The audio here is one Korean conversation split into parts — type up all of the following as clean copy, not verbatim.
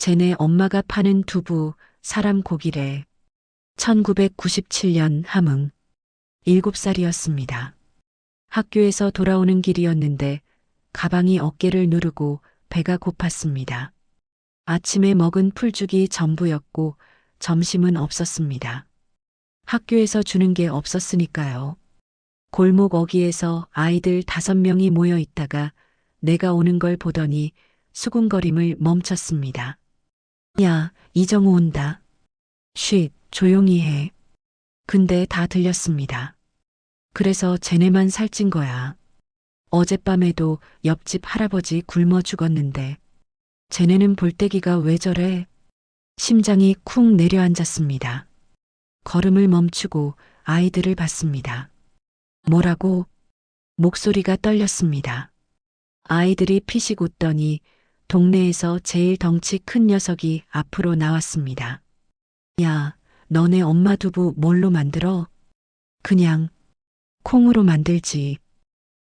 쟤네 엄마가 파는 두부, 사람 고기래. 1997년 함흥. 7살이었습니다. 학교에서 돌아오는 길이었는데 가방이 어깨를 누르고 배가 고팠습니다. 아침에 먹은 풀죽이 전부였고 점심은 없었습니다. 학교에서 주는 게 없었으니까요. 골목 어귀에서 아이들 5명이 모여 있다가 내가 오는 걸 보더니 수군거림을 멈췄습니다. 야, 이정우 온다. 쉿, 조용히 해. 근데 다 들렸습니다. 그래서 쟤네만 살찐 거야. 어젯밤에도 옆집 할아버지 굶어 죽었는데 쟤네는 볼때기가 왜 저래? 심장이 쿵 내려앉았습니다. 걸음을 멈추고 아이들을 봤습니다. 뭐라고? 목소리가 떨렸습니다. 아이들이 피식 웃더니 동네에서 제일 덩치 큰 녀석이 앞으로 나왔습니다. 야, 너네 엄마 두부 뭘로 만들어? 그냥 콩으로 만들지.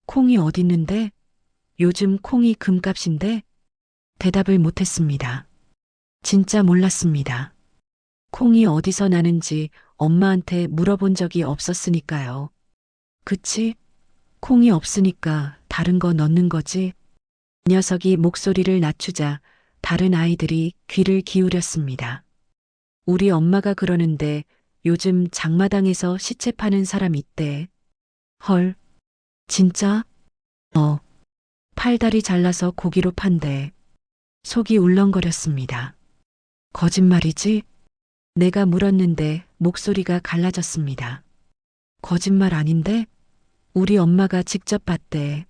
콩이 어딨는데? 요즘 콩이 금값인데? 대답을 못했습니다. 진짜 몰랐습니다. 콩이 어디서 나는지 엄마한테 물어본 적이 없었으니까요. 그치? 콩이 없으니까 다른 거 넣는 거지? 녀석이 목소리를 낮추자 다른 아이들이 귀를 기울였습니다. 우리 엄마가 그러는데 요즘 장마당에서 시체 파는 사람 있대. 헐, 진짜? 팔다리 잘라서 고기로 판대. 속이 울렁거렸습니다. 거짓말이지? 내가 물었는데 목소리가 갈라졌습니다. 거짓말 아닌데? 우리 엄마가 직접 봤대.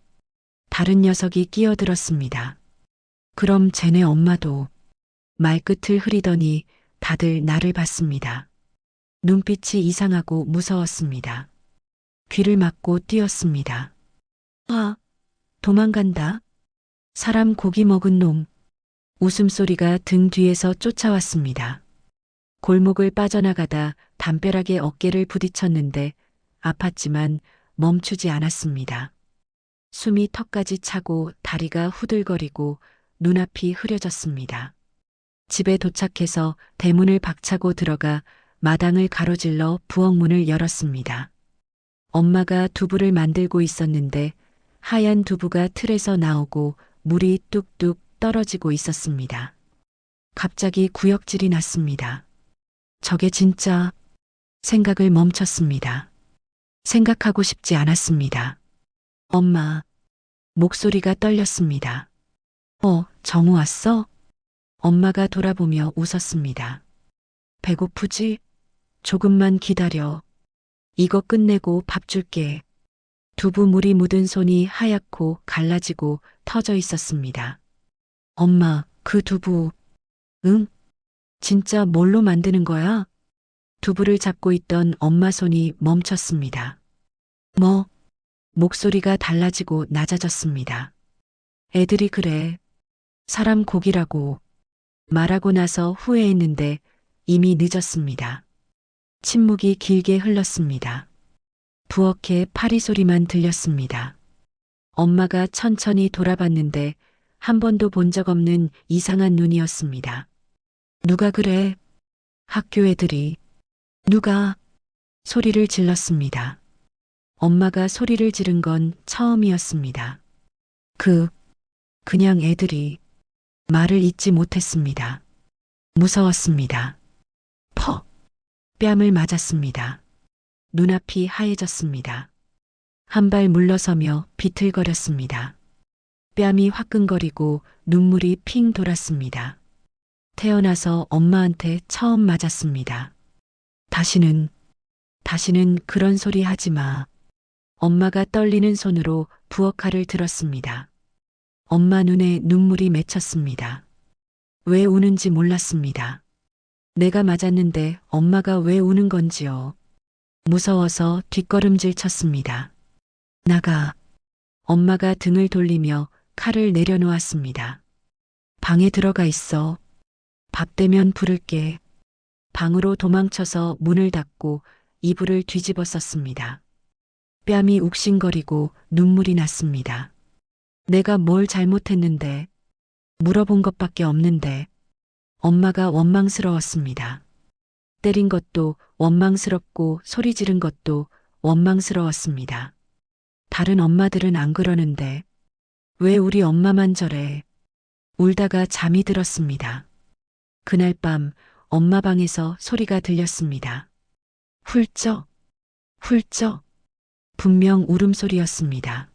다른 녀석이 끼어들었습니다. 그럼 쟤네 엄마도. 말끝을 흐리더니 다들 나를 봤습니다. 눈빛이 이상하고 무서웠습니다. 귀를 막고 뛰었습니다. 아, 도망간다. 사람 고기 먹은 놈. 웃음소리가 등 뒤에서 쫓아왔습니다. 골목을 빠져나가다 담벼락에 어깨를 부딪혔는데 아팠지만 멈추지 않았습니다. 숨이 턱까지 차고 다리가 후들거리고 눈앞이 흐려졌습니다. 집에 도착해서 대문을 박차고 들어가 마당을 가로질러 부엌문을 열었습니다. 엄마가 두부를 만들고 있었는데 하얀 두부가 틀에서 나오고 물이 뚝뚝 떨어지고 있었습니다. 갑자기 구역질이 났습니다. 저게 진짜 생각을 멈췄습니다. 생각하고 싶지 않았습니다. 엄마, 목소리가 떨렸습니다. 정우 왔어? 엄마가 돌아보며 웃었습니다. 배고프지? 조금만 기다려. 이거 끝내고 밥 줄게. 두부 물이 묻은 손이 하얗고 갈라지고 터져 있었습니다. 엄마, 그 두부. 응? 진짜 뭘로 만드는 거야? 두부를 잡고 있던 엄마 손이 멈췄습니다. 뭐? 목소리가 달라지고 낮아졌습니다. 애들이 그래. 사람 고기라고. 말하고 나서 후회했는데 이미 늦었습니다. 침묵이 길게 흘렀습니다. 부엌에 파리 소리만 들렸습니다. 엄마가 천천히 돌아봤는데 한 번도 본 적 없는 이상한 눈이었습니다. 누가 그래? 학교 애들이. 누가? 소리를 질렀습니다. 엄마가 소리를 지른 건 처음이었습니다. 그냥 애들이. 말을 잇지 못했습니다. 무서웠습니다. 뺨을 맞았습니다. 눈앞이 하얘졌습니다. 한 발 물러서며 비틀거렸습니다. 뺨이 화끈거리고 눈물이 핑 돌았습니다. 태어나서 엄마한테 처음 맞았습니다. 다시는 그런 소리 하지 마. 엄마가 떨리는 손으로 부엌칼을 들었습니다. 엄마 눈에 눈물이 맺혔습니다. 왜 우는지 몰랐습니다. 내가 맞았는데 엄마가 왜 우는 건지요. 무서워서 뒷걸음질 쳤습니다. 나가. 엄마가 등을 돌리며 칼을 내려놓았습니다. 방에 들어가 있어. 밥 되면 부를게. 방으로 도망쳐서 문을 닫고 이불을 뒤집어 썼습니다. 뺨이 욱신거리고 눈물이 났습니다. 내가 뭘 잘못했는데. 물어본 것밖에 없는데. 엄마가 원망스러웠습니다. 때린 것도 원망스럽고 소리 지른 것도 원망스러웠습니다. 다른 엄마들은 안 그러는데 왜 우리 엄마만 저래? 울다가 잠이 들었습니다. 그날 밤 엄마 방에서 소리가 들렸습니다. 훌쩍, 훌쩍. 분명 울음소리였습니다.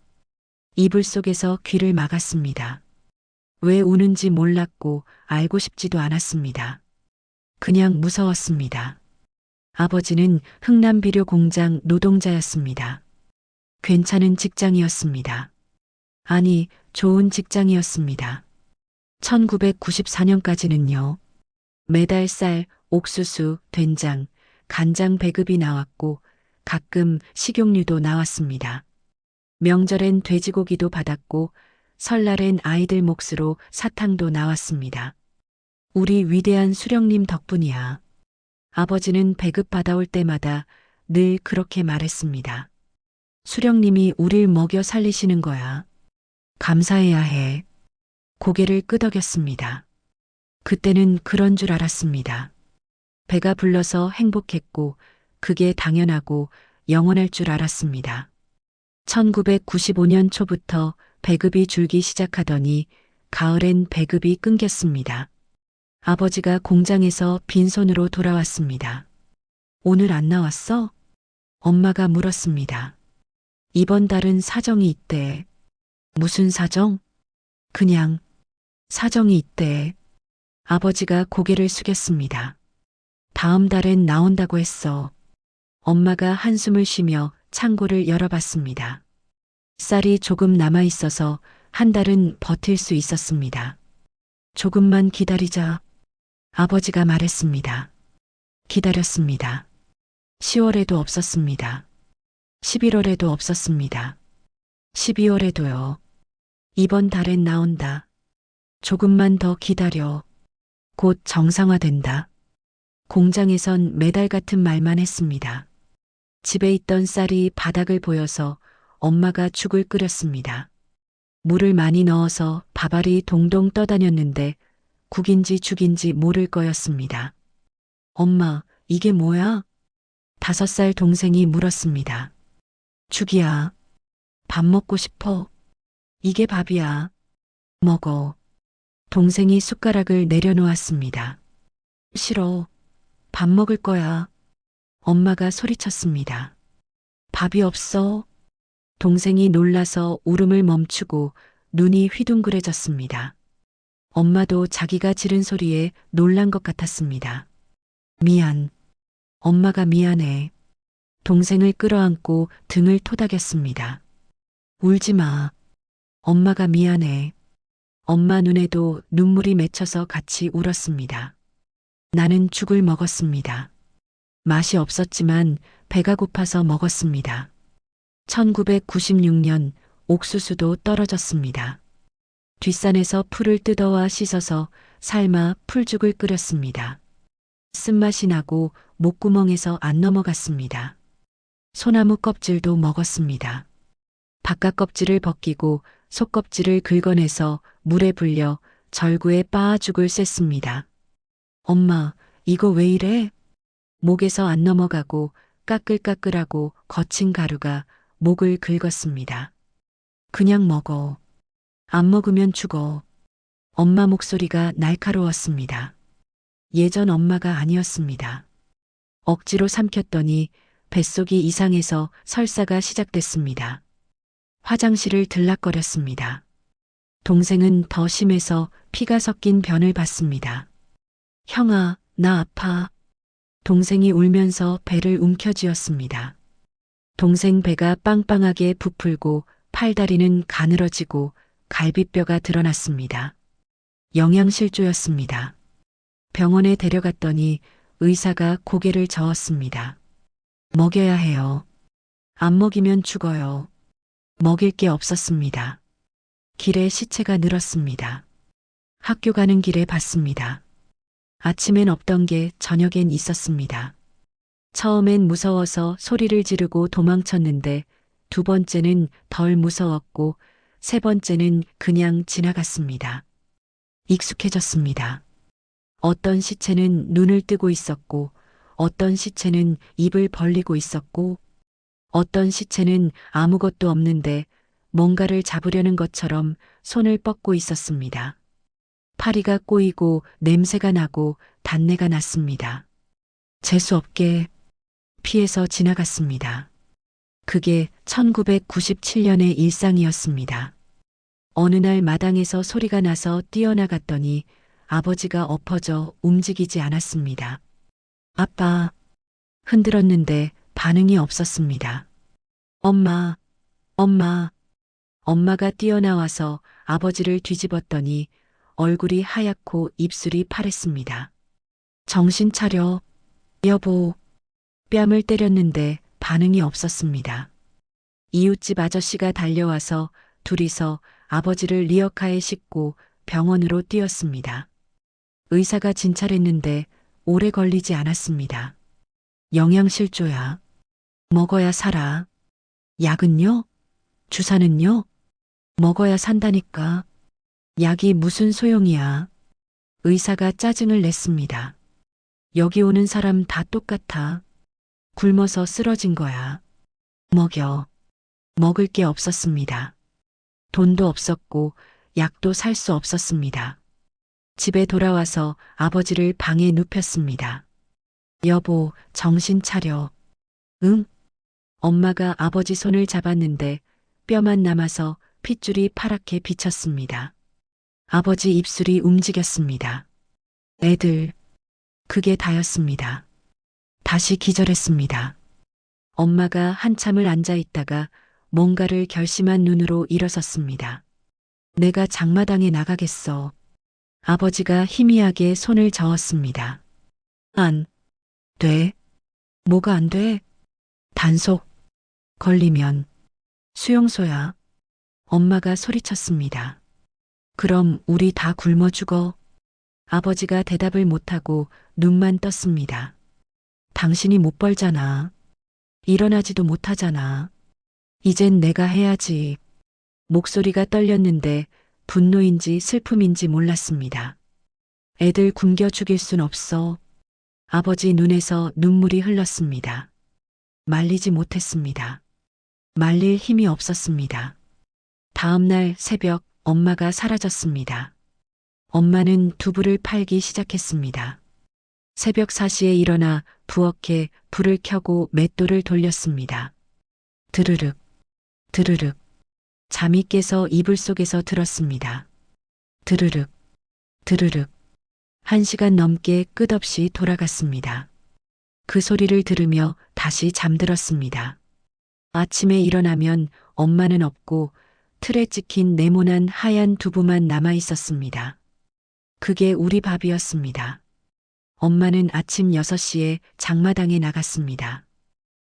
이불 속에서 귀를 막았습니다. 왜 우는지 몰랐고 알고 싶지도 않았습니다. 그냥 무서웠습니다. 아버지는 흥남비료 공장 노동자였습니다. 괜찮은 직장이었습니다. 아니, 좋은 직장이었습니다. 1994년까지는요. 매달 쌀, 옥수수, 된장, 간장 배급이 나왔고 가끔 식용유도 나왔습니다. 명절엔 돼지고기도 받았고 설날엔 아이들 몫으로 사탕도 나왔습니다. 우리 위대한 수령님 덕분이야. 아버지는 배급 받아올 때마다 늘 그렇게 말했습니다. 수령님이 우릴 먹여 살리시는 거야. 감사해야 해. 고개를 끄덕였습니다. 그때는 그런 줄 알았습니다. 배가 불러서 행복했고 그게 당연하고 영원할 줄 알았습니다. 1995년 초부터 배급이 줄기 시작하더니 가을엔 배급이 끊겼습니다. 아버지가 공장에서 빈손으로 돌아왔습니다. 오늘 안 나왔어? 엄마가 물었습니다. 이번 달은 사정이 있대. 무슨 사정? 그냥 사정이 있대. 아버지가 고개를 숙였습니다. 다음 달엔 나온다고 했어. 엄마가 한숨을 쉬며 창고를 열어봤습니다. 쌀이 조금 남아 있어서 한 달은 버틸 수 있었습니다. 조금만 기다리자. 아버지가 말했습니다. 기다렸습니다. 10월에도 없었습니다. 11월에도 없었습니다. 12월에도요. 이번 달엔 나온다. 조금만 더 기다려. 곧 정상화된다. 공장에선 매달 같은 말만 했습니다. 집에 있던 쌀이 바닥을 보여서 엄마가 죽을 끓였습니다. 물을 많이 넣어서 밥알이 동동 떠다녔는데 국인지 죽인지 모를 거였습니다. 엄마, 이게 뭐야? 5살 동생이 물었습니다. 죽이야. 밥 먹고 싶어. 이게 밥이야. 먹어. 동생이 숟가락을 내려놓았습니다. 싫어. 밥 먹을 거야. 엄마가 소리쳤습니다. 밥이 없어. 동생이 놀라서 울음을 멈추고 눈이 휘둥그레졌습니다. 엄마도 자기가 지른 소리에 놀란 것 같았습니다. 미안. 엄마가 미안해. 동생을 끌어안고 등을 토닥였습니다. 울지 마. 엄마가 미안해. 엄마 눈에도 눈물이 맺혀서 같이 울었습니다. 나는 죽을 먹었습니다. 맛이 없었지만 배가 고파서 먹었습니다. 1996년 옥수수도 떨어졌습니다. 뒷산에서 풀을 뜯어와 씻어서 삶아 풀죽을 끓였습니다. 쓴맛이 나고 목구멍에서 안 넘어갔습니다. 소나무 껍질도 먹었습니다. 바깥 껍질을 벗기고 속껍질을 긁어내서 물에 불려 절구에 빻아 죽을 쐈습니다. 엄마, 이거 왜 이래? 목에서 안 넘어가고 까끌까끌하고 거친 가루가 목을 긁었습니다. 그냥 먹어. 안 먹으면 죽어. 엄마 목소리가 날카로웠습니다. 예전 엄마가 아니었습니다. 억지로 삼켰더니 뱃속이 이상해서 설사가 시작됐습니다. 화장실을 들락거렸습니다. 동생은 더 심해서 피가 섞인 변을 봤습니다. 형아, 나 아파. 동생이 울면서 배를 움켜쥐었습니다. 동생 배가 빵빵하게 부풀고 팔다리는 가늘어지고 갈비뼈가 드러났습니다. 영양실조였습니다. 병원에 데려갔더니 의사가 고개를 저었습니다. 먹여야 해요. 안 먹이면 죽어요. 먹일 게 없었습니다. 길에 시체가 늘었습니다. 학교 가는 길에 봤습니다. 아침엔 없던 게 저녁엔 있었습니다. 처음엔 무서워서 소리를 지르고 도망쳤는데 두 번째는 덜 무서웠고 세 번째는 그냥 지나갔습니다. 익숙해졌습니다. 어떤 시체는 눈을 뜨고 있었고, 어떤 시체는 입을 벌리고 있었고, 어떤 시체는 아무것도 없는데 뭔가를 잡으려는 것처럼 손을 뻗고 있었습니다. 파리가 꼬이고 냄새가 나고 단내가 났습니다. 재수없게 피해서 지나갔습니다. 그게 1997년의 일상이었습니다. 어느 날 마당에서 소리가 나서 뛰어나갔더니 아버지가 엎어져 움직이지 않았습니다. 아빠, 흔들었는데 반응이 없었습니다. 엄마, 엄마, 엄마가 뛰어나와서 아버지를 뒤집었더니 얼굴이 하얗고 입술이 파랬습니다. 정신 차려, 여보. 뺨을 때렸는데 반응이 없었습니다. 이웃집 아저씨가 달려와서 둘이서 아버지를 리어카에 싣고 병원으로 뛰었습니다. 의사가 진찰했는데 오래 걸리지 않았습니다. 영양실조야. 먹어야 살아. 약은요? 주사는요? 먹어야 산다니까. 약이 무슨 소용이야. 의사가 짜증을 냈습니다. 여기 오는 사람 다 똑같아. 굶어서 쓰러진 거야. 먹여. 먹을 게 없었습니다. 돈도 없었고 약도 살 수 없었습니다. 집에 돌아와서 아버지를 방에 눕혔습니다. 여보, 정신 차려. 응? 엄마가 아버지 손을 잡았는데 뼈만 남아서 핏줄이 파랗게 비쳤습니다. 아버지 입술이 움직였습니다. 애들, 그게 다였습니다. 다시 기절했습니다. 엄마가 한참을 앉아 있다가 뭔가를 결심한 눈으로 일어섰습니다. 내가 장마당에 나가겠어. 아버지가 희미하게 손을 저었습니다. 안 돼. 뭐가 안 돼? 단속. 걸리면 수용소야. 엄마가 소리쳤습니다. 그럼 우리 다 굶어 죽어. 아버지가 대답을 못하고 눈만 떴습니다. 당신이 못 벌잖아. 일어나지도 못하잖아. 이젠 내가 해야지. 목소리가 떨렸는데 분노인지 슬픔인지 몰랐습니다. 애들 굶겨 죽일 순 없어. 아버지 눈에서 눈물이 흘렀습니다. 말리지 못했습니다. 말릴 힘이 없었습니다. 다음 날 새벽 엄마가 사라졌습니다. 엄마는 두부를 팔기 시작했습니다. 새벽 4시에 일어나 부엌에 불을 켜고 맷돌을 돌렸습니다. 드르륵, 드르륵. 잠이 깨서 이불 속에서 들었습니다. 드르륵, 드르륵. 1시간 넘게 끝없이 돌아갔습니다. 그 소리를 들으며 다시 잠들었습니다. 아침에 일어나면 엄마는 없고 틀에 찍힌 네모난 하얀 두부만 남아 있었습니다. 그게 우리 밥이었습니다. 엄마는 아침 6시에 장마당에 나갔습니다.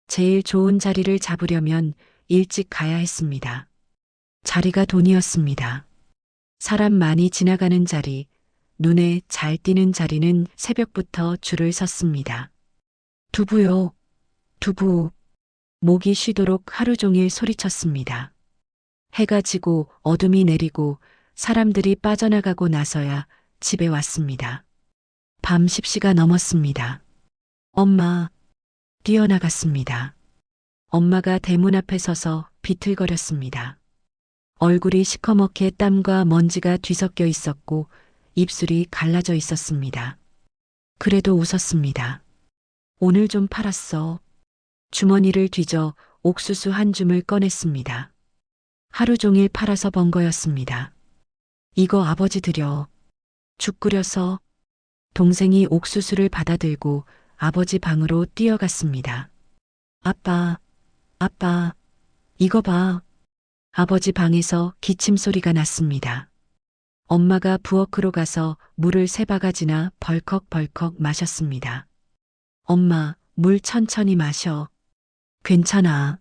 제일 좋은 자리를 잡으려면 일찍 가야 했습니다. 자리가 돈이었습니다. 사람 많이 지나가는 자리, 눈에 잘 띄는 자리는 새벽부터 줄을 섰습니다. 두부요, 두부. 목이 쉬도록 하루 종일 소리쳤습니다. 해가 지고 어둠이 내리고 사람들이 빠져나가고 나서야 집에 왔습니다. 밤 10시가 넘었습니다. 엄마, 뛰어나갔습니다. 엄마가 대문 앞에 서서 비틀거렸습니다. 얼굴이 시커멓게 땀과 먼지가 뒤섞여 있었고 입술이 갈라져 있었습니다. 그래도 웃었습니다. 오늘 좀 팔았어. 주머니를 뒤져 옥수수 한 줌을 꺼냈습니다. 하루 종일 팔아서 번 거였습니다. 이거 아버지 드려. 죽 끓여서. 동생이 옥수수를 받아들고 아버지 방으로 뛰어갔습니다. 아빠, 아빠, 이거 봐. 아버지 방에서 기침 소리가 났습니다. 엄마가 부엌으로 가서 물을 3바가지나 벌컥벌컥 마셨습니다. 엄마, 물 천천히 마셔. 괜찮아.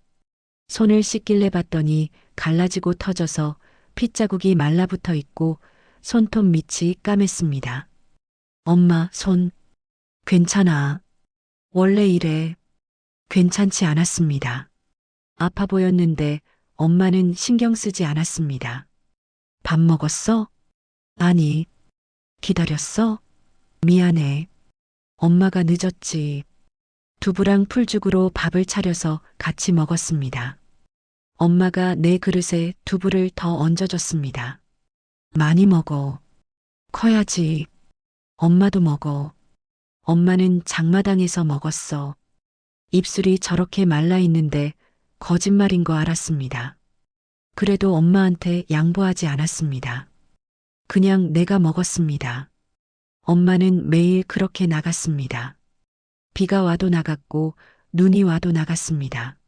손을 씻길래 봤더니 갈라지고 터져서 핏자국이 말라붙어 있고 손톱 밑이 까맸습니다. 엄마, 손. 괜찮아. 원래 이래. 괜찮지 않았습니다. 아파 보였는데 엄마는 신경 쓰지 않았습니다. 밥 먹었어? 아니. 기다렸어? 미안해. 엄마가 늦었지. 두부랑 풀죽으로 밥을 차려서 같이 먹었습니다. 엄마가 내 그릇에 두부를 더 얹어줬습니다. 많이 먹어. 커야지. 엄마도 먹어. 엄마는 장마당에서 먹었어. 입술이 저렇게 말라 있는데 거짓말인 거 알았습니다. 그래도 엄마한테 양보하지 않았습니다. 그냥 내가 먹었습니다. 엄마는 매일 그렇게 나갔습니다. 비가 와도 나갔고 눈이 와도 나갔습니다.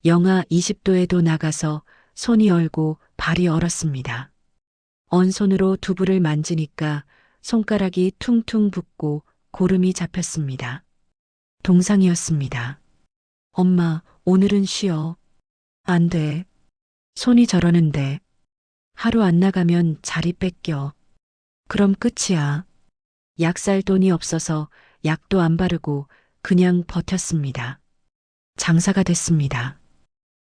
영하 20도에도 나가서 손이 얼고 발이 얼었습니다. 언손으로 두부를 만지니까 손가락이 퉁퉁 붓고 고름이 잡혔습니다. 동상이었습니다. 엄마, 오늘은 쉬어. 안 돼. 손이 저러는데. 하루 안 나가면 자리 뺏겨. 그럼 끝이야. 약 살 돈이 없어서 약도 안 바르고 그냥 버텼습니다. 장사가 됐습니다.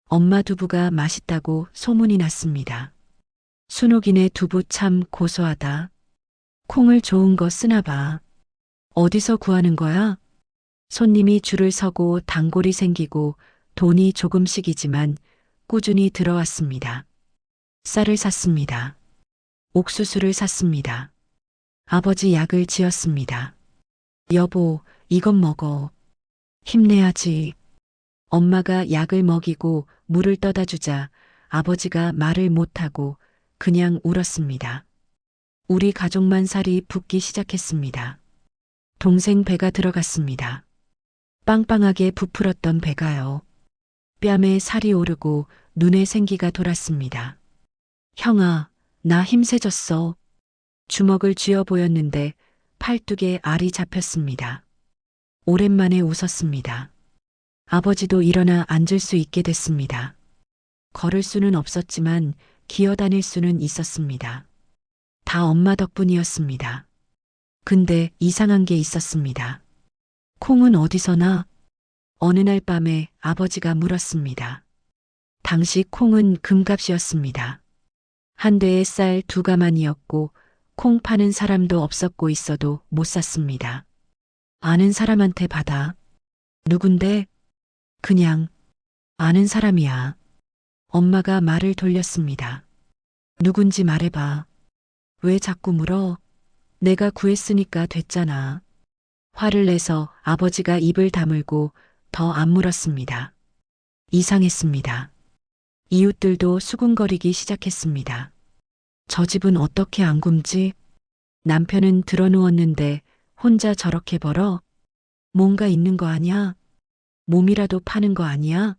엄마 두부가 맛있다고 소문이 났습니다. 순옥이네 두부 참 고소하다. 콩을 좋은 거 쓰나 봐. 어디서 구하는 거야? 손님이 줄을 서고 단골이 생기고 돈이 조금씩이지만 꾸준히 들어왔습니다. 쌀을 샀습니다. 옥수수를 샀습니다. 아버지 약을 지었습니다. 여보, 이것 먹어. 힘내야지. 엄마가 약을 먹이고 물을 떠다 주자 아버지가 말을 못하고 그냥 울었습니다. 우리 가족만 살이 붓기 시작했습니다. 동생 배가 들어갔습니다. 빵빵하게 부풀었던 배가요. 뺨에 살이 오르고 눈에 생기가 돌았습니다. 형아, 나 힘세졌어. 주먹을 쥐어 보였는데 팔뚝에 알이 잡혔습니다. 오랜만에 웃었습니다. 아버지도 일어나 앉을 수 있게 됐습니다. 걸을 수는 없었지만 기어다닐 수는 있었습니다. 다 엄마 덕분이었습니다. 근데 이상한 게 있었습니다. 콩은 어디서 나? 어느 날 밤에 아버지가 물었습니다. 당시 콩은 금값이었습니다. 한 대에 쌀 2가마니였고 콩 파는 사람도 없었고 있어도 못 샀습니다. 아는 사람한테 받아. 누군데? 그냥 아는 사람이야. 엄마가 말을 돌렸습니다. 누군지 말해봐. 왜 자꾸 물어? 내가 구했으니까 됐잖아. 화를 내서 아버지가 입을 다물고 더 안 물었습니다. 이상했습니다. 이웃들도 수군거리기 시작했습니다. 저 집은 어떻게 안 굶지? 남편은 드러누웠는데 혼자 저렇게 벌어? 뭔가 있는 거 아니야? 몸이라도 파는 거 아니야?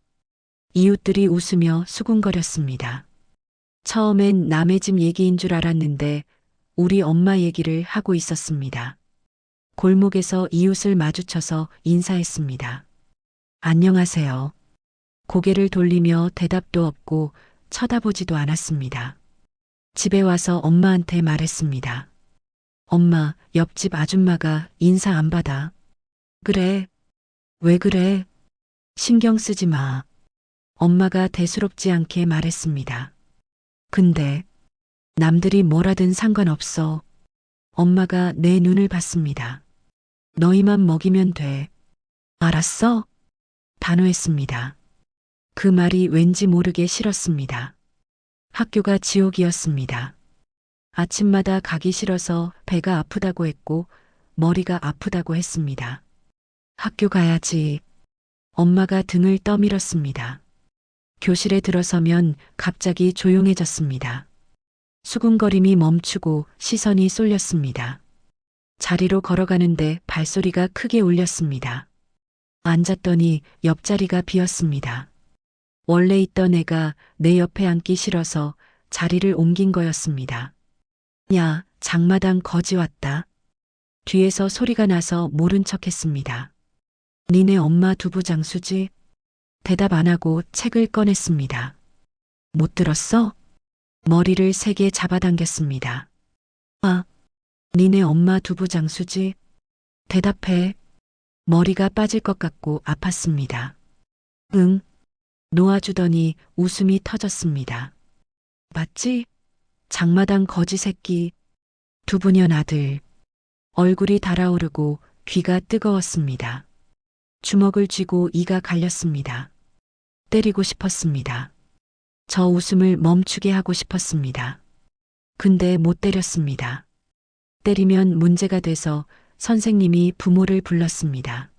이웃들이 웃으며 수군거렸습니다. 처음엔 남의 집 얘기인 줄 알았는데 우리 엄마 얘기를 하고 있었습니다. 골목에서 이웃을 마주쳐서 인사했습니다. 안녕하세요. 고개를 돌리며 대답도 없고 쳐다보지도 않았습니다. 집에 와서 엄마한테 말했습니다. 엄마, 옆집 아줌마가 인사 안 받아. 그래. 왜 그래? 신경 쓰지 마. 엄마가 대수롭지 않게 말했습니다. 근데 남들이 뭐라든 상관없어. 엄마가 내 눈을 봤습니다. 너희만 먹이면 돼. 알았어? 단호했습니다. 그 말이 왠지 모르게 싫었습니다. 학교가 지옥이었습니다. 아침마다 가기 싫어서 배가 아프다고 했고 머리가 아프다고 했습니다. 학교 가야지. 엄마가 등을 떠밀었습니다. 교실에 들어서면 갑자기 조용해졌습니다. 수군거림이 멈추고 시선이 쏠렸습니다. 자리로 걸어가는데 발소리가 크게 울렸습니다. 앉았더니 옆자리가 비었습니다. 원래 있던 애가 내 옆에 앉기 싫어서 자리를 옮긴 거였습니다. 야, 장마당 거지 왔다. 뒤에서 소리가 나서 모른 척했습니다. 니네 엄마 두부 장수지? 대답 안 하고 책을 꺼냈습니다. 못 들었어? 머리를 세게 잡아당겼습니다. 아, 니네 엄마 두부 장수지? 대답해. 머리가 빠질 것 같고 아팠습니다. 응. 놓아주더니 웃음이 터졌습니다. 맞지? 장마당 거지 새끼. 두부년 아들. 얼굴이 달아오르고 귀가 뜨거웠습니다. 주먹을 쥐고 이가 갈렸습니다. 때리고 싶었습니다. 저 웃음을 멈추게 하고 싶었습니다. 근데 못 때렸습니다. 때리면 문제가 돼서 선생님이 부모를 불렀습니다.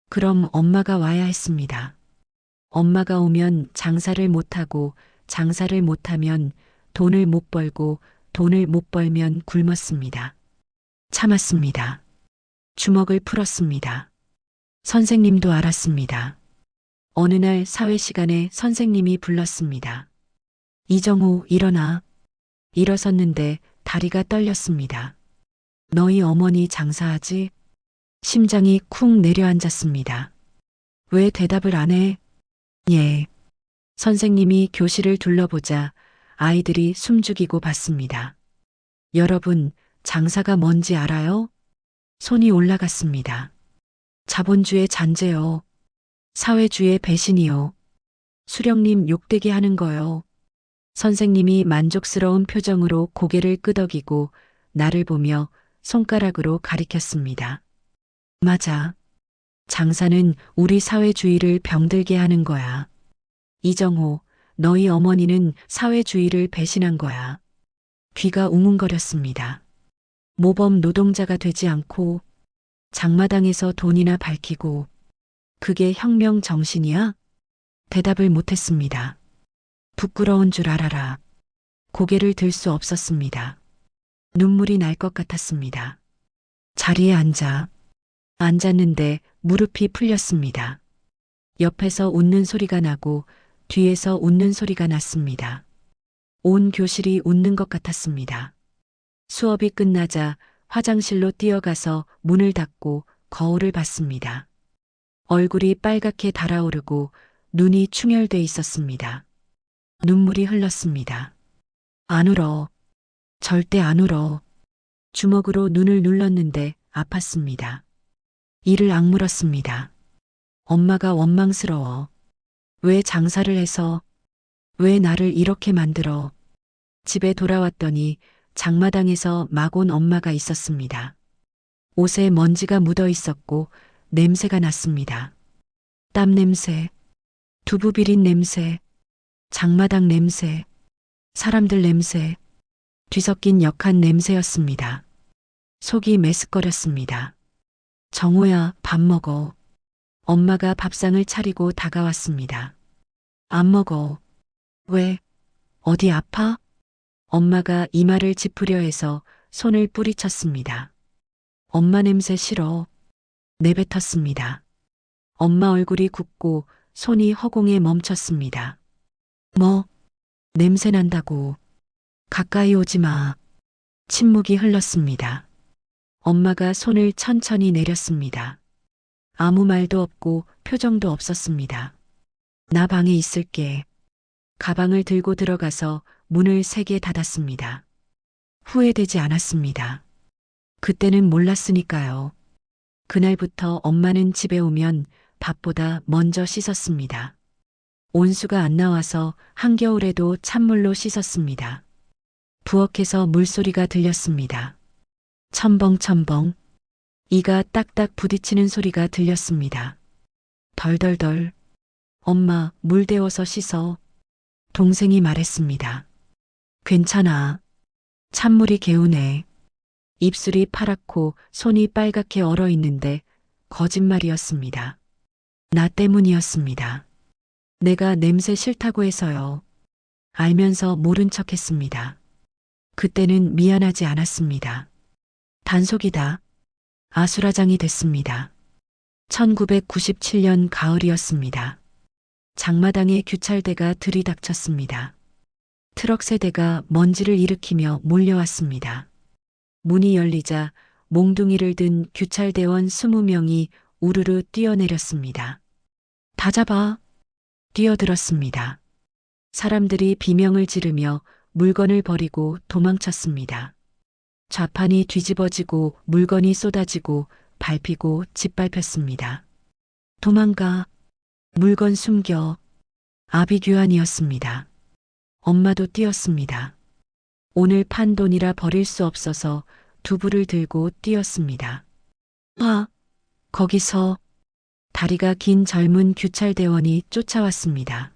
그럼 엄마가 와야 했습니다. 엄마가 오면 장사를 못하고 장사를 못하면 돈을 못 벌고 돈을 못 벌면 굶었습니다. 참았습니다. 주먹을 풀었습니다. 선생님도 알았습니다. 어느 날 사회 시간에 선생님이 불렀습니다. 이정호, 일어나. 일어섰는데 다리가 떨렸습니다. 너희 어머니 장사하지? 심장이 쿵 내려앉았습니다. 왜 대답을 안 해? 예. 선생님이 교실을 둘러보자 아이들이 숨죽이고 봤습니다. 여러분, 장사가 뭔지 알아요? 손이 올라갔습니다. 자본주의 잔재요. 사회주의 배신이요. 수령님 욕되게 하는 거요. 선생님이 만족스러운 표정으로 고개를 끄덕이고 나를 보며 손가락으로 가리켰습니다. 맞아. 장사는 우리 사회주의를 병들게 하는 거야. 이정호, 너희 어머니는 사회주의를 배신한 거야. 귀가 웅웅거렸습니다. 모범 노동자가 되지 않고 장마당에서 돈이나 밝히고 그게 혁명 정신이야? 대답을 못했습니다. 부끄러운 줄 알아라. 고개를 들 수 없었습니다. 눈물이 날 것 같았습니다. 자리에 앉았는데 무릎이 풀렸습니다. 옆에서 웃는 소리가 나고 뒤에서 웃는 소리가 났습니다. 온 교실이 웃는 것 같았습니다. 수업이 끝나자 화장실로 뛰어가서 문을 닫고 거울을 봤습니다. 얼굴이 빨갛게 달아오르고 눈이 충혈돼 있었습니다. 눈물이 흘렀습니다. 안 울어. 절대 안 울어. 주먹으로 눈을 눌렀는데 아팠습니다. 이를 악물었습니다. 엄마가 원망스러워. 왜 장사를 해서, 왜 나를 이렇게 만들어. 집에 돌아왔더니 장마당에서 막 온 엄마가 있었습니다. 옷에 먼지가 묻어 있었고 냄새가 났습니다. 땀 냄새, 두부 비린 냄새, 장마당 냄새, 사람들 냄새, 뒤섞인 역한 냄새였습니다. 속이 메스꺼렸습니다. 정호야, 밥 먹어. 엄마가 밥상을 차리고 다가왔습니다. 안 먹어. 왜? 어디 아파? 엄마가 이마를 짚으려 해서 손을 뿌리쳤습니다. 엄마 냄새 싫어. 내뱉었습니다. 엄마 얼굴이 굳고 손이 허공에 멈췄습니다. 뭐? 냄새 난다고. 가까이 오지 마. 침묵이 흘렀습니다. 엄마가 손을 천천히 내렸습니다. 아무 말도 없고 표정도 없었습니다. 나 방에 있을게. 가방을 들고 들어가서 문을 세게 닫았습니다. 후회되지 않았습니다. 그때는 몰랐으니까요. 그날부터 엄마는 집에 오면 밥보다 먼저 씻었습니다. 온수가 안 나와서 한겨울에도 찬물로 씻었습니다. 부엌에서 물소리가 들렸습니다. 첨벙첨벙. 이가 딱딱 부딪히는 소리가 들렸습니다. 덜덜덜. 엄마, 물 데워서 씻어. 동생이 말했습니다. 괜찮아. 찬물이 개운해. 입술이 파랗고 손이 빨갛게 얼어 있는데 거짓말이었습니다. 나 때문이었습니다. 내가 냄새 싫다고 해서요. 알면서 모른 척 했습니다. 그때는 미안하지 않았습니다. 단속이다. 아수라장이 됐습니다. 1997년 가을이었습니다. 장마당에 규찰대가 들이닥쳤습니다. 트럭 세대가 먼지를 일으키며 몰려왔습니다. 문이 열리자 몽둥이를 든 규찰대원 20명이 우르르 뛰어내렸습니다. 다 잡아. 뛰어들었습니다. 사람들이 비명을 지르며 물건을 버리고 도망쳤습니다. 좌판이 뒤집어지고 물건이 쏟아지고 밟히고 짓밟혔습니다. 도망가. 물건 숨겨. 아비규환이었습니다. 엄마도 뛰었습니다. 오늘 판 돈이라 버릴 수 없어서 두부를 들고 뛰었습니다. 아, 거기서 다리가 긴 젊은 규찰대원이 쫓아왔습니다.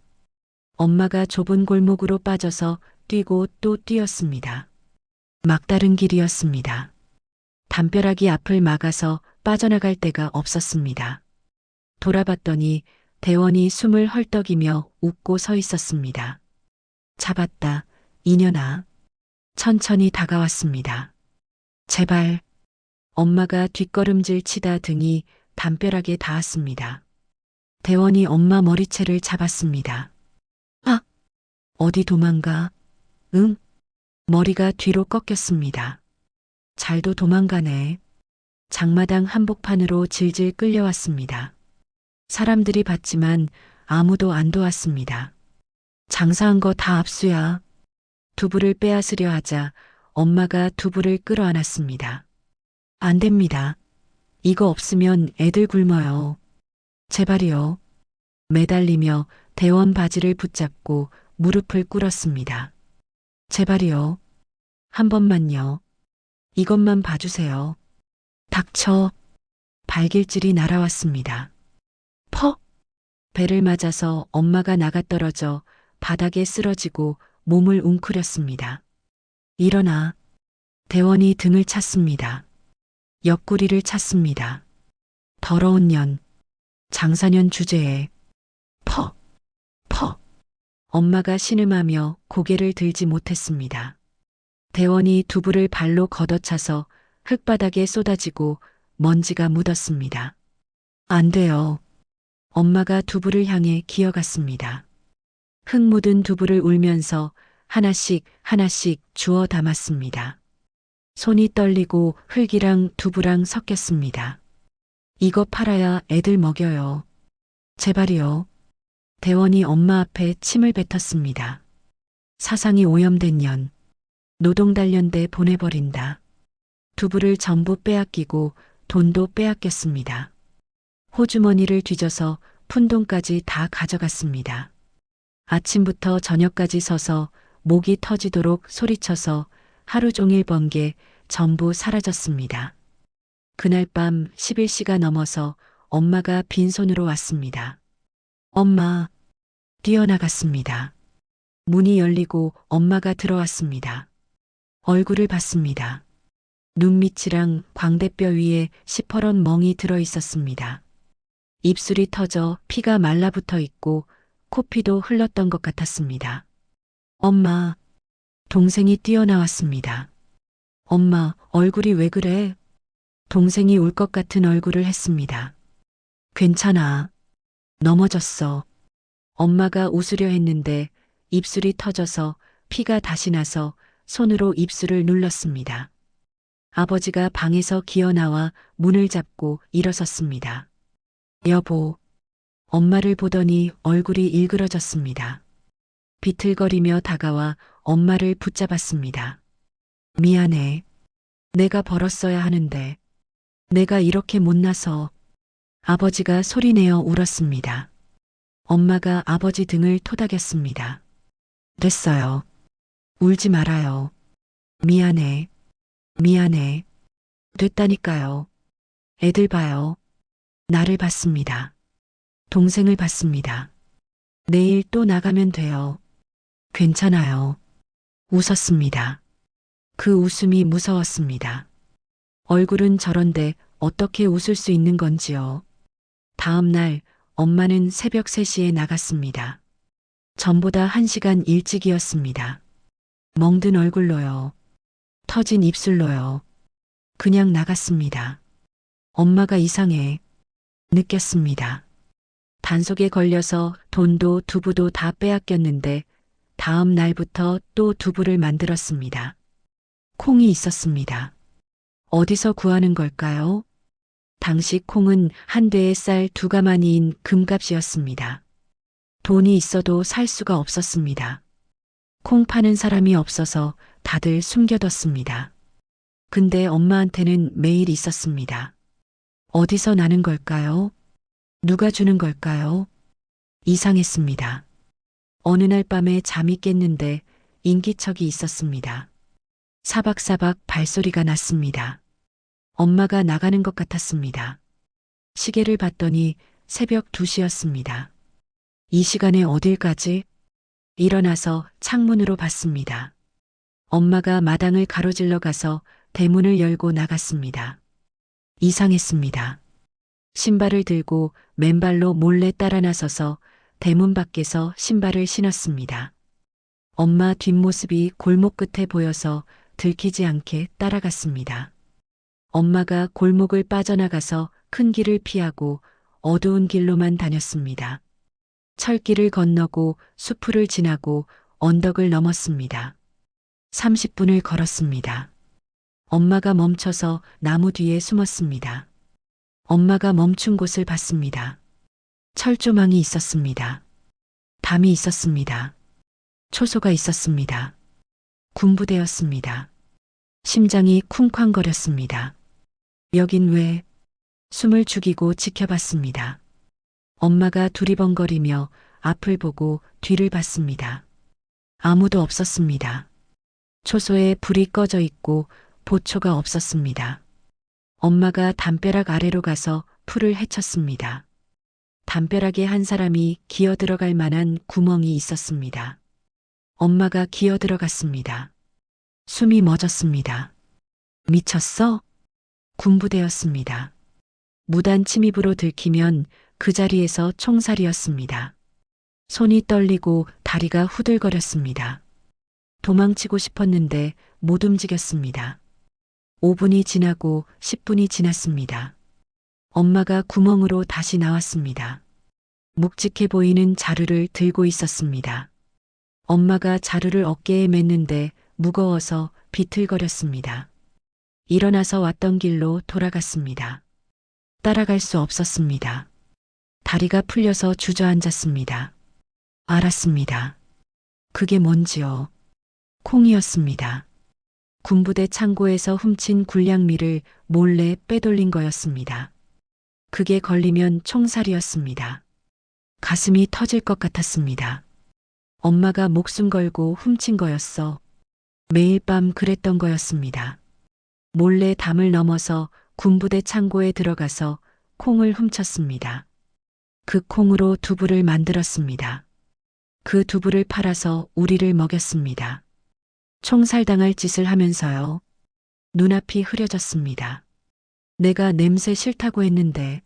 엄마가 좁은 골목으로 빠져서 뛰고 또 뛰었습니다. 막다른 길이었습니다. 담벼락이 앞을 막아서 빠져나갈 데가 없었습니다. 돌아봤더니 대원이 숨을 헐떡이며 웃고 서 있었습니다. 잡았다, 이년아. 천천히 다가왔습니다. 제발. 엄마가 뒷걸음질 치다 등이 담벼락에 닿았습니다. 대원이 엄마 머리채를 잡았습니다. 아! 어디 도망가? 응? 머리가 뒤로 꺾였습니다. 잘도 도망가네. 장마당 한복판으로 질질 끌려왔습니다. 사람들이 봤지만 아무도 안 도왔습니다. 장사한 거 다 압수야. 두부를 빼앗으려 하자 엄마가 두부를 끌어안았습니다. 안 됩니다. 이거 없으면 애들 굶어요. 제발이요. 매달리며 대원 바지를 붙잡고 무릎을 꿇었습니다. 제발이요. 한 번만요. 이것만 봐주세요. 닥쳐. 발길질이 날아왔습니다. 퍽! 배를 맞아서 엄마가 나가떨어져 바닥에 쓰러지고 몸을 웅크렸습니다. 일어나. 대원이 등을 찼습니다. 옆구리를 찼습니다. 더러운 년. 장사년 주제에. 퍽! 퍽! 엄마가 신음하며 고개를 들지 못했습니다. 대원이 두부를 발로 걷어차서 흙바닥에 쏟아지고 먼지가 묻었습니다. 안 돼요. 엄마가 두부를 향해 기어갔습니다. 흙 묻은 두부를 울면서 하나씩 하나씩 주워 담았습니다. 손이 떨리고 흙이랑 두부랑 섞였습니다. 이거 팔아야 애들 먹여요. 제발이요. 대원이 엄마 앞에 침을 뱉었습니다. 사상이 오염된 년. 노동단련대 보내버린다. 두부를 전부 빼앗기고 돈도 빼앗겼습니다. 호주머니를 뒤져서 푼돈까지 다 가져갔습니다. 아침부터 저녁까지 서서 목이 터지도록 소리쳐서 하루 종일 번 게 전부 사라졌습니다. 그날 밤 11시가 넘어서 엄마가 빈손으로 왔습니다. 엄마. 뛰어나갔습니다. 문이 열리고 엄마가 들어왔습니다. 얼굴을 봤습니다. 눈밑이랑 광대뼈 위에 시퍼런 멍이 들어 있었습니다. 입술이 터져 피가 말라붙어 있고 코피도 흘렀던 것 같았습니다. 엄마. 동생이 뛰어나왔습니다. 엄마, 얼굴이 왜 그래? 동생이 울 것 같은 얼굴을 했습니다. 괜찮아. 넘어졌어. 엄마가 웃으려 했는데 입술이 터져서 피가 다시 나서 손으로 입술을 눌렀습니다. 아버지가 방에서 기어나와 문을 잡고 일어섰습니다. 여보. 엄마를 보더니 얼굴이 일그러졌습니다. 비틀거리며 다가와 엄마를 붙잡았습니다. 미안해. 내가 벌었어야 하는데. 내가 이렇게 못나서. 아버지가 소리내어 울었습니다. 엄마가 아버지 등을 토닥였습니다. 됐어요. 울지 말아요. 미안해. 미안해. 됐다니까요. 애들 봐요. 나를 봤습니다. 동생을 봤습니다. 내일 또 나가면 돼요. 괜찮아요. 웃었습니다. 그 웃음이 무서웠습니다. 얼굴은 저런데 어떻게 웃을 수 있는 건지요. 다음 날 엄마는 새벽 3시에 나갔습니다. 전보다 1시간 일찍이었습니다. 멍든 얼굴로요. 터진 입술로요. 그냥 나갔습니다. 엄마가 이상해. 느꼈습니다. 단속에 걸려서 돈도 두부도 다 빼앗겼는데 다음 날부터 또 두부를 만들었습니다. 콩이 있었습니다. 어디서 구하는 걸까요? 당시 콩은 한 대의 쌀 2가마니인 금값이었습니다. 돈이 있어도 살 수가 없었습니다. 콩 파는 사람이 없어서 다들 숨겨뒀습니다. 근데 엄마한테는 매일 있었습니다. 어디서 나는 걸까요? 누가 주는 걸까요? 이상했습니다. 어느 날 밤에 잠이 깼는데 인기척이 있었습니다. 사박사박 발소리가 났습니다. 엄마가 나가는 것 같았습니다. 시계를 봤더니 새벽 2시였습니다. 이 시간에 어딜 가지? 일어나서 창문으로 봤습니다. 엄마가 마당을 가로질러 가서 대문을 열고 나갔습니다. 이상했습니다. 신발을 들고 맨발로 몰래 따라 나서서 대문 밖에서 신발을 신었습니다. 엄마 뒷모습이 골목 끝에 보여서 들키지 않게 따라갔습니다. 엄마가 골목을 빠져나가서 큰 길을 피하고 어두운 길로만 다녔습니다. 철길을 건너고 수풀을 지나고 언덕을 넘었습니다. 30분을 걸었습니다. 엄마가 멈춰서 나무 뒤에 숨었습니다. 엄마가 멈춘 곳을 봤습니다. 철조망이 있었습니다. 담이 있었습니다. 초소가 있었습니다. 군부대였습니다. 심장이 쿵쾅거렸습니다. 여긴 왜? 숨을 죽이고 지켜봤습니다. 엄마가 두리번거리며 앞을 보고 뒤를 봤습니다. 아무도 없었습니다. 초소에 불이 꺼져 있고 보초가 없었습니다. 엄마가 담벼락 아래로 가서 풀을 헤쳤습니다. 담벼락에 한 사람이 기어 들어갈 만한 구멍이 있었습니다. 엄마가 기어 들어갔습니다. 숨이 멎었습니다. 미쳤어? 군부대였습니다. 무단 침입으로 들키면 그 자리에서 총살이었습니다. 손이 떨리고 다리가 후들거렸습니다. 도망치고 싶었는데 못 움직였습니다. 5분이 지나고 10분이 지났습니다. 엄마가 구멍으로 다시 나왔습니다. 묵직해 보이는 자루를 들고 있었습니다. 엄마가 자루를 어깨에 맸는데 무거워서 비틀거렸습니다. 일어나서 왔던 길로 돌아갔습니다. 따라갈 수 없었습니다. 다리가 풀려서 주저앉았습니다. 알았습니다. 그게 뭔지요? 콩이었습니다. 군부대 창고에서 훔친 군량미를 몰래 빼돌린 거였습니다. 그게 걸리면 총살이었습니다. 가슴이 터질 것 같았습니다. 엄마가 목숨 걸고 훔친 거였어. 매일 밤 그랬던 거였습니다. 몰래 담을 넘어서 군부대 창고에 들어가서 콩을 훔쳤습니다. 그 콩으로 두부를 만들었습니다. 그 두부를 팔아서 우리를 먹였습니다. 총살당할 짓을 하면서요. 눈앞이 흐려졌습니다. 내가 냄새 싫다고 했는데,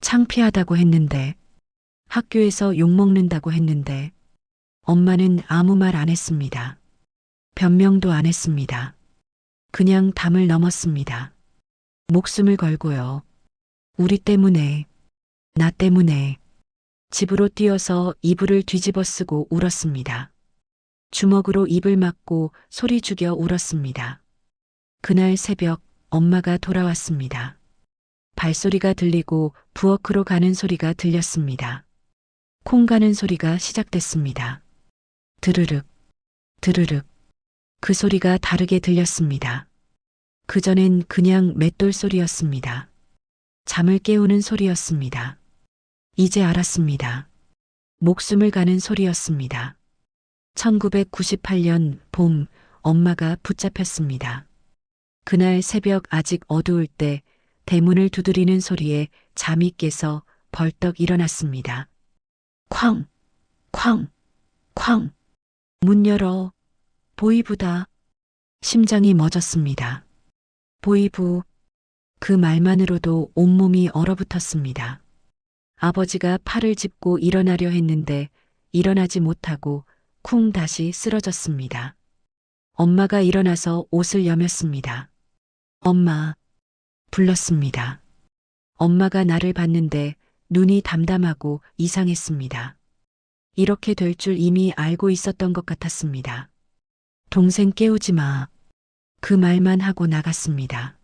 창피하다고 했는데, 학교에서 욕먹는다고 했는데, 엄마는 아무 말 안 했습니다. 변명도 안 했습니다. 그냥 담을 넘었습니다. 목숨을 걸고요. 우리 때문에, 나 때문에 집으로 뛰어서 이불을 뒤집어 쓰고 울었습니다. 주먹으로 입을 막고 소리 죽여 울었습니다. 그날 새벽 엄마가 돌아왔습니다. 발소리가 들리고 부엌으로 가는 소리가 들렸습니다. 콩 가는 소리가 시작됐습니다. 드르륵, 드르륵. 그 소리가 다르게 들렸습니다. 그전엔 그냥 맷돌 소리였습니다. 잠을 깨우는 소리였습니다. 이제 알았습니다. 목숨을 가는 소리였습니다. 1998년 봄 엄마가 붙잡혔습니다. 그날 새벽 아직 어두울 때 대문을 두드리는 소리에 잠이 깨서 벌떡 일어났습니다. 쾅! 쾅! 쾅! 문 열어. 보이부다. 심장이 멎었습니다. 보이부. 그 말만으로도 온몸이 얼어붙었습니다. 아버지가 팔을 짚고 일어나려 했는데 일어나지 못하고 쿵 다시 쓰러졌습니다. 엄마가 일어나서 옷을 여몄습니다. 엄마. 불렀습니다. 엄마가 나를 봤는데 눈이 담담하고 이상했습니다. 이렇게 될 줄 이미 알고 있었던 것 같았습니다. 동생 깨우지 마. 그 말만 하고 나갔습니다.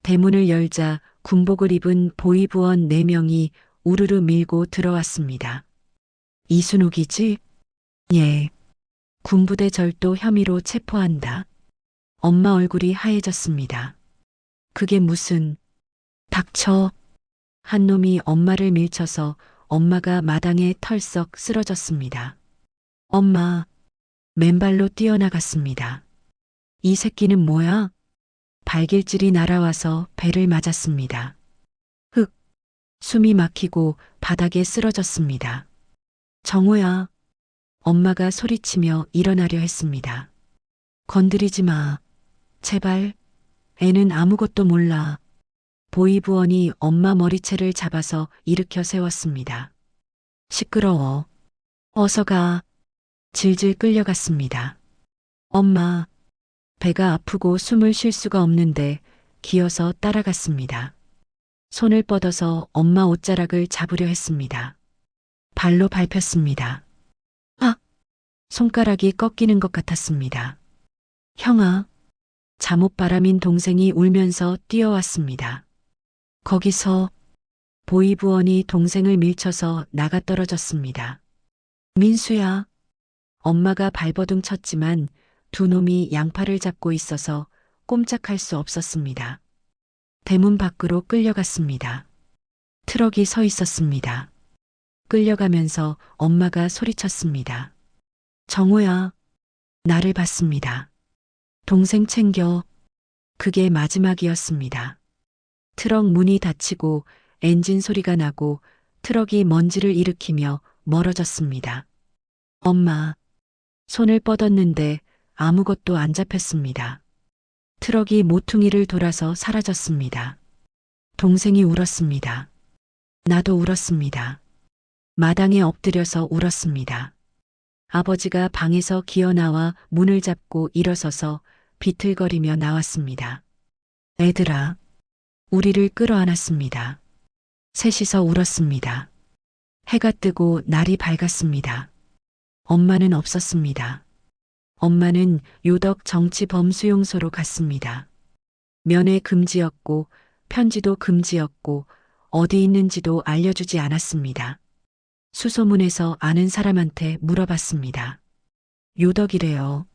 대문을 열자 군복을 입은 보위부원 4명이 우르르 밀고 들어왔습니다. 이순옥이지? 예. 군부대 절도 혐의로 체포한다. 엄마 얼굴이 하얘졌습니다. 그게 무슨... 닥쳐. 한 놈이 엄마를 밀쳐서 엄마가 마당에 털썩 쓰러졌습니다. 엄마. 맨발로 뛰어나갔습니다. 이 새끼는 뭐야? 발길질이 날아와서 배를 맞았습니다. 흑, 숨이 막히고 바닥에 쓰러졌습니다. 정호야, 엄마가 소리치며 일어나려 했습니다. 건드리지 마. 제발. 애는 아무것도 몰라. 보이부원이 엄마 머리채를 잡아서 일으켜 세웠습니다. 시끄러워. 어서 가. 질질 끌려갔습니다. 엄마. 배가 아프고 숨을 쉴 수가 없는데 기어서 따라갔습니다. 손을 뻗어서 엄마 옷자락을 잡으려 했습니다. 발로 밟혔습니다. 아! 손가락이 꺾이는 것 같았습니다. 형아. 잠옷바람인 동생이 울면서 뛰어왔습니다. 거기서 보이부원이 동생을 밀쳐서 나가 떨어졌습니다. 민수야. 엄마가 발버둥 쳤지만 두 놈이 양팔을 잡고 있어서 꼼짝할 수 없었습니다. 대문 밖으로 끌려갔습니다. 트럭이 서 있었습니다. 끌려가면서 엄마가 소리쳤습니다. 정호야. 나를 봤습니다. 동생 챙겨. 그게 마지막이었습니다. 트럭 문이 닫히고 엔진 소리가 나고 트럭이 먼지를 일으키며 멀어졌습니다. 엄마. 손을 뻗었는데 아무것도 안 잡혔습니다. 트럭이 모퉁이를 돌아서 사라졌습니다. 동생이 울었습니다. 나도 울었습니다. 마당에 엎드려서 울었습니다. 아버지가 방에서 기어나와 문을 잡고 일어서서 비틀거리며 나왔습니다. 애들아. 우리를 끌어안았습니다. 셋이서 울었습니다. 해가 뜨고 날이 밝았습니다. 엄마는 없었습니다. 엄마는 요덕 정치범수용소로 갔습니다. 면회 금지였고 편지도 금지였고 어디 있는지도 알려주지 않았습니다. 수소문에서 아는 사람한테 물어봤습니다. 요덕이래요.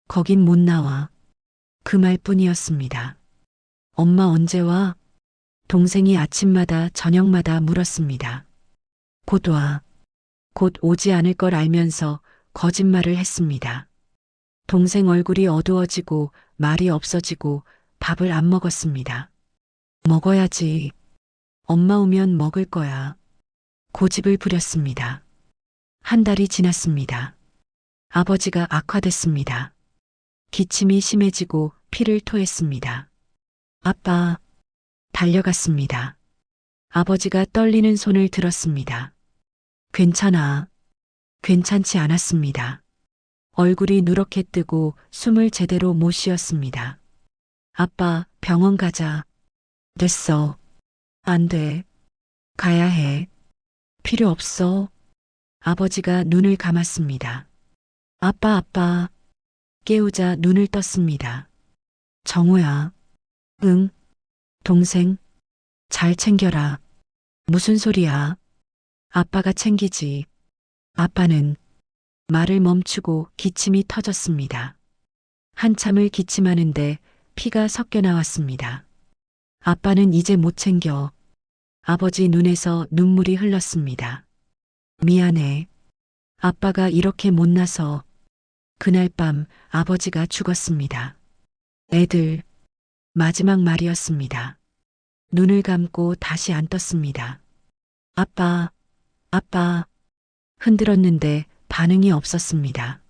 거긴 못 나와. 그 말뿐이었습니다. 엄마 언제 와? 동생이 아침마다 저녁마다 물었습니다. 곧 와. 곧 오지 않을 걸 알면서 거짓말을 했습니다. 동생 얼굴이 어두워지고 말이 없어지고 밥을 안 먹었습니다. 먹어야지. 엄마 오면 먹을 거야. 고집을 부렸습니다. 한 달이 지났습니다. 아버지가 악화됐습니다. 기침이 심해지고 피를 토했습니다. 아빠. 달려갔습니다. 아버지가 떨리는 손을 들었습니다. 괜찮아. 괜찮지 않았습니다. 얼굴이 누렇게 뜨고 숨을 제대로 못 쉬었습니다. 아빠, 병원 가자. 됐어. 안 돼. 가야 해. 필요 없어. 아버지가 눈을 감았습니다. 아빠. 깨우자 눈을 떴습니다. 정호야. 응. 동생. 잘 챙겨라. 무슨 소리야. 아빠가 챙기지. 아빠는 말을 멈추고 기침이 터졌습니다. 한참을 기침하는데 피가 섞여 나왔습니다. 아빠는 이제 못 챙겨. 아버지 눈에서 눈물이 흘렀습니다. 미안해. 아빠가 이렇게 못나서. 그날 밤 아버지가 죽었습니다. 애들. 마지막 말이었습니다. 눈을 감고 다시 안 떴습니다. 아빠. 흔들었는데 반응이 없었습니다.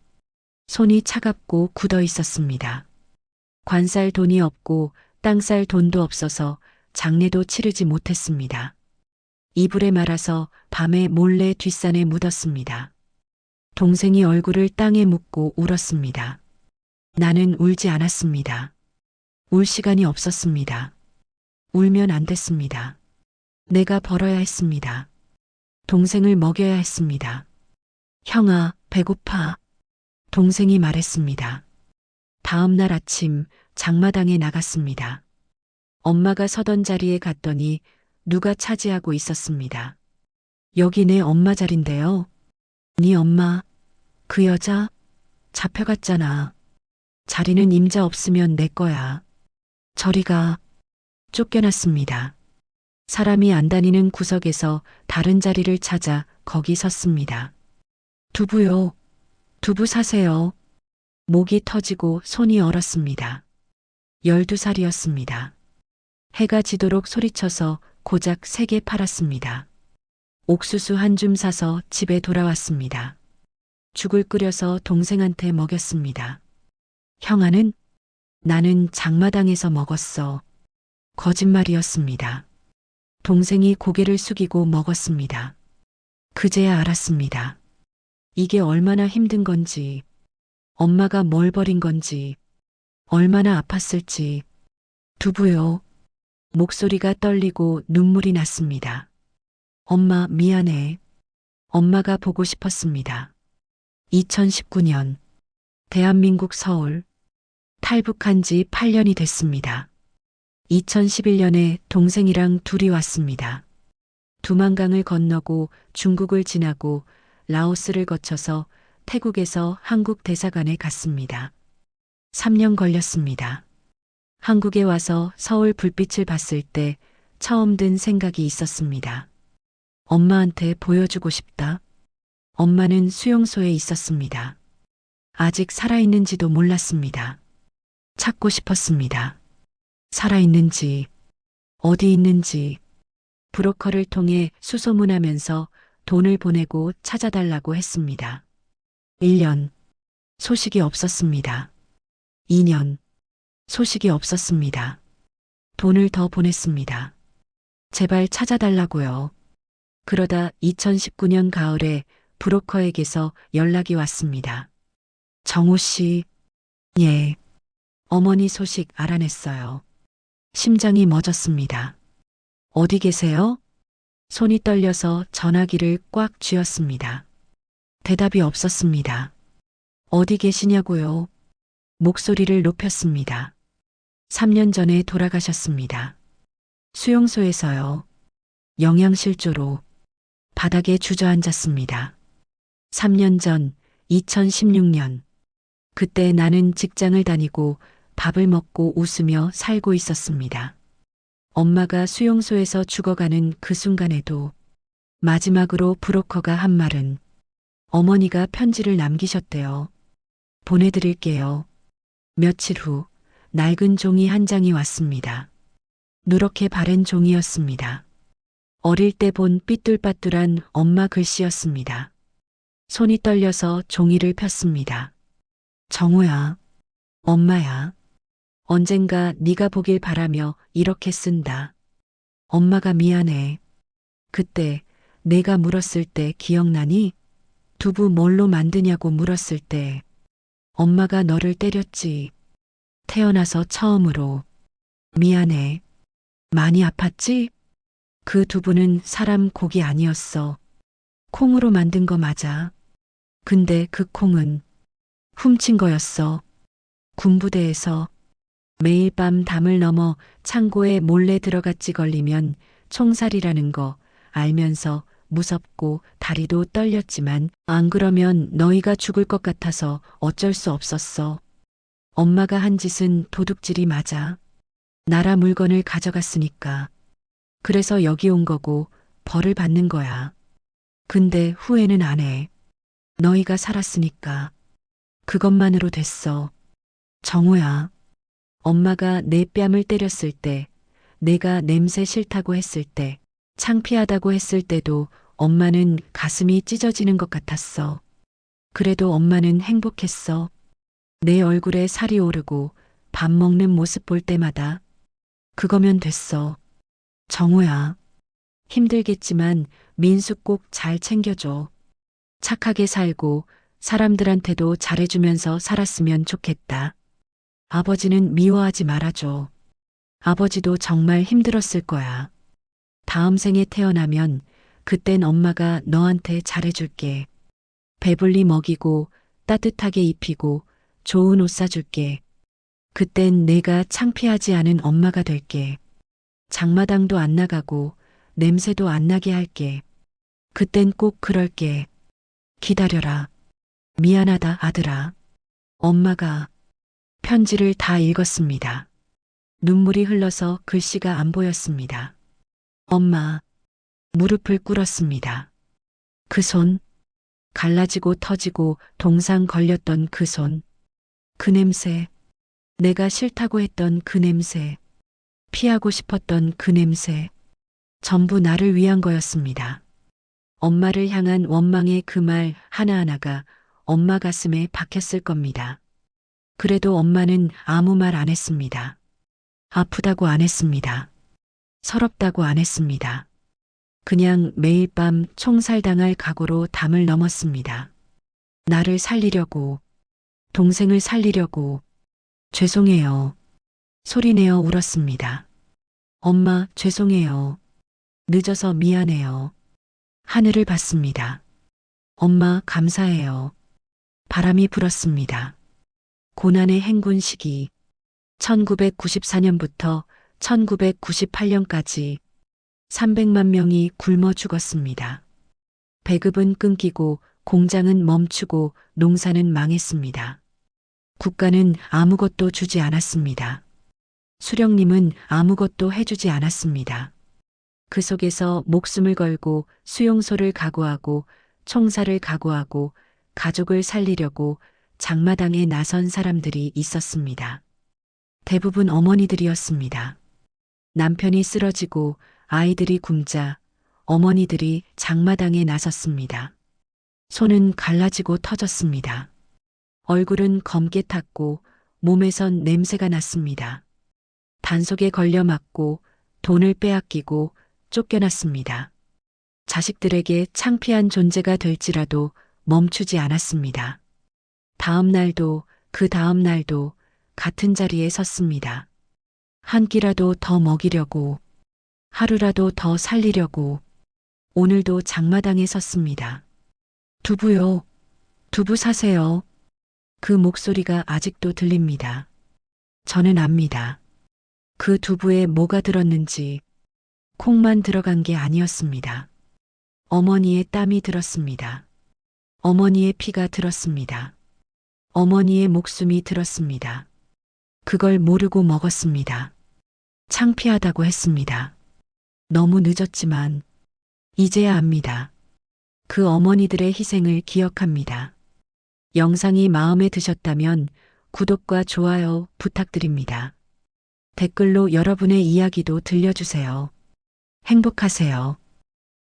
손이 차갑고 굳어 있었습니다. 관살 돈이 없고 땅 쌀 돈도 없어서 장례도 치르지 못했습니다. 이불에 말아서 밤에 몰래 뒷산에 묻었습니다. 동생이 얼굴을 땅에 묻고 울었습니다. 나는 울지 않았습니다. 울 시간이 없었습니다. 울면 안 됐습니다. 내가 벌어야 했습니다. 동생을 먹여야 했습니다. 형아, 배고파. 동생이 말했습니다. 다음 날 아침 장마당에 나갔습니다. 엄마가 서던 자리에 갔더니 누가 차지하고 있었습니다. 여기 내 엄마 자리인데요. 네 엄마, 그 여자 잡혀갔잖아. 자리는 임자 없으면 내 거야. 저리 가. 쫓겨났습니다. 사람이 안 다니는 구석에서 다른 자리를 찾아 거기 섰습니다. 두부요. 두부 사세요. 목이 터지고 손이 얼었습니다. 12살이었습니다. 해가 지도록 소리쳐서 고작 3개 팔았습니다. 옥수수 한 줌 사서 집에 돌아왔습니다. 죽을 끓여서 동생한테 먹였습니다. 형아는? 나는 장마당에서 먹었어. 거짓말이었습니다. 동생이 고개를 숙이고 먹었습니다. 그제야 알았습니다. 이게 얼마나 힘든 건지, 엄마가 뭘 버린 건지, 얼마나 아팠을지. 두부요. 목소리가 떨리고 눈물이 났습니다. 엄마 미안해. 엄마가 보고 싶었습니다. 2019년 대한민국 서울. 탈북한 지 8년이 됐습니다. 2011년에 동생이랑 둘이 왔습니다. 두만강을 건너고 중국을 지나고 라오스를 거쳐서 태국에서 한국 대사관에 갔습니다. 3년 걸렸습니다. 한국에 와서 서울 불빛을 봤을 때 처음 든 생각이 있었습니다. 엄마한테 보여주고 싶다. 엄마는 수용소에 있었습니다. 아직 살아있는지도 몰랐습니다. 찾고 싶었습니다. 살아있는지, 어디 있는지. 브로커를 통해 수소문하면서 돈을 보내고 찾아달라고 했습니다. 1년, 소식이 없었습니다. 2년, 소식이 없었습니다. 돈을 더 보냈습니다. 제발 찾아달라고요. 그러다 2019년 가을에 브로커에게서 연락이 왔습니다. 정호 씨, 예. 어머니 소식 알아냈어요. 심장이 멎었습니다. 어디 계세요? 손이 떨려서 전화기를 꽉 쥐었습니다. 대답이 없었습니다. 어디 계시냐고요? 목소리를 높였습니다. 3년 전에 돌아가셨습니다. 수용소에서요. 영양실조로 바닥에 주저앉았습니다. 3년 전 2016년. 그때 나는 직장을 다니고 밥을 먹고 웃으며 살고 있었습니다. 엄마가 수용소에서 죽어가는 그 순간에도 마지막으로 브로커가 한 말은 어머니가 편지를 남기셨대요. 보내드릴게요. 며칠 후 낡은 종이 한 장이 왔습니다. 누렇게 바랜 종이였습니다. 어릴 때 본 삐뚤빠뚤한 엄마 글씨였습니다. 손이 떨려서 종이를 폈습니다. 정우야, 엄마야. 언젠가 네가 보길 바라며 이렇게 쓴다. 엄마가 미안해. 그때 내가 물었을 때 기억나니? 두부 뭘로 만드냐고 물었을 때 엄마가 너를 때렸지. 태어나서 처음으로. 미안해. 많이 아팠지? 그 두부는 사람 고기 아니었어. 콩으로 만든 거 맞아. 근데 그 콩은 훔친 거였어. 군부대에서 매일 밤 담을 넘어 창고에 몰래 들어갔지. 걸리면 총살이라는 거 알면서 무섭고 다리도 떨렸지만 안 그러면 너희가 죽을 것 같아서 어쩔 수 없었어. 엄마가 한 짓은 도둑질이 맞아. 나라 물건을 가져갔으니까. 그래서 여기 온 거고 벌을 받는 거야. 근데 후회는 안 해. 너희가 살았으니까. 그것만으로 됐어. 정우야. 엄마가 내 뺨을 때렸을 때, 내가 냄새 싫다고 했을 때, 창피하다고 했을 때도 엄마는 가슴이 찢어지는 것 같았어. 그래도 엄마는 행복했어. 내 얼굴에 살이 오르고 밥 먹는 모습 볼 때마다. 그거면 됐어. 정우야. 힘들겠지만 민수 꼭 잘 챙겨줘. 착하게 살고 사람들한테도 잘해주면서 살았으면 좋겠다. 아버지는 미워하지 말아줘. 아버지도 정말 힘들었을 거야. 다음 생에 태어나면 그땐 엄마가 너한테 잘해줄게. 배불리 먹이고 따뜻하게 입히고 좋은 옷 사줄게. 그땐 내가 창피하지 않은 엄마가 될게. 장마당도 안 나가고 냄새도 안 나게 할게. 그땐 꼭 그럴게. 기다려라. 미안하다 아들아. 엄마가 편지를 다 읽었습니다. 눈물이 흘러서 글씨가 안 보였습니다. 엄마, 무릎을 꿇었습니다. 그 손, 갈라지고 터지고 동상 걸렸던 그 손, 그 냄새, 내가 싫다고 했던 그 냄새, 피하고 싶었던 그 냄새, 전부 나를 위한 거였습니다. 엄마를 향한 원망의 그 말 하나하나가 엄마 가슴에 박혔을 겁니다. 그래도 엄마는 아무 말 안 했습니다. 아프다고 안 했습니다. 서럽다고 안 했습니다. 그냥 매일 밤 총살당할 각오로 담을 넘었습니다. 나를 살리려고, 동생을 살리려고, 죄송해요. 소리내어 울었습니다. 엄마, 죄송해요. 늦어서 미안해요. 하늘을 봤습니다. 엄마, 감사해요. 바람이 불었습니다. 고난의 행군 시기, 1994년부터 1998년까지 300만 명이 굶어 죽었습니다. 배급은 끊기고 공장은 멈추고 농사는 망했습니다. 국가는 아무것도 주지 않았습니다. 수령님은 아무것도 해주지 않았습니다. 그 속에서 목숨을 걸고 수용소를 각오하고 총살을 각오하고 가족을 살리려고 장마당에 나선 사람들이 있었습니다. 대부분 어머니들이었습니다. 남편이 쓰러지고 아이들이 굶자 어머니들이 장마당에 나섰습니다. 손은 갈라지고 터졌습니다. 얼굴은 검게 탔고 몸에선 냄새가 났습니다. 단속에 걸려 맞고 돈을 빼앗기고 쫓겨났습니다. 자식들에게 창피한 존재가 될지라도 멈추지 않았습니다. 다음 날도 그 다음 날도 같은 자리에 섰습니다. 한 끼라도 더 먹이려고, 하루라도 더 살리려고, 오늘도 장마당에 섰습니다. 두부요. 두부 사세요. 그 목소리가 아직도 들립니다. 저는 압니다. 그 두부에 뭐가 들었는지 콩만 들어간 게 아니었습니다. 어머니의 땀이 들었습니다. 어머니의 피가 들었습니다. 어머니의 목숨이 들었습니다. 그걸 모르고 먹었습니다. 창피하다고 했습니다. 너무 늦었지만 이제야 압니다. 그 어머니들의 희생을 기억합니다. 영상이 마음에 드셨다면 구독과 좋아요 부탁드립니다. 댓글로 여러분의 이야기도 들려주세요. 행복하세요.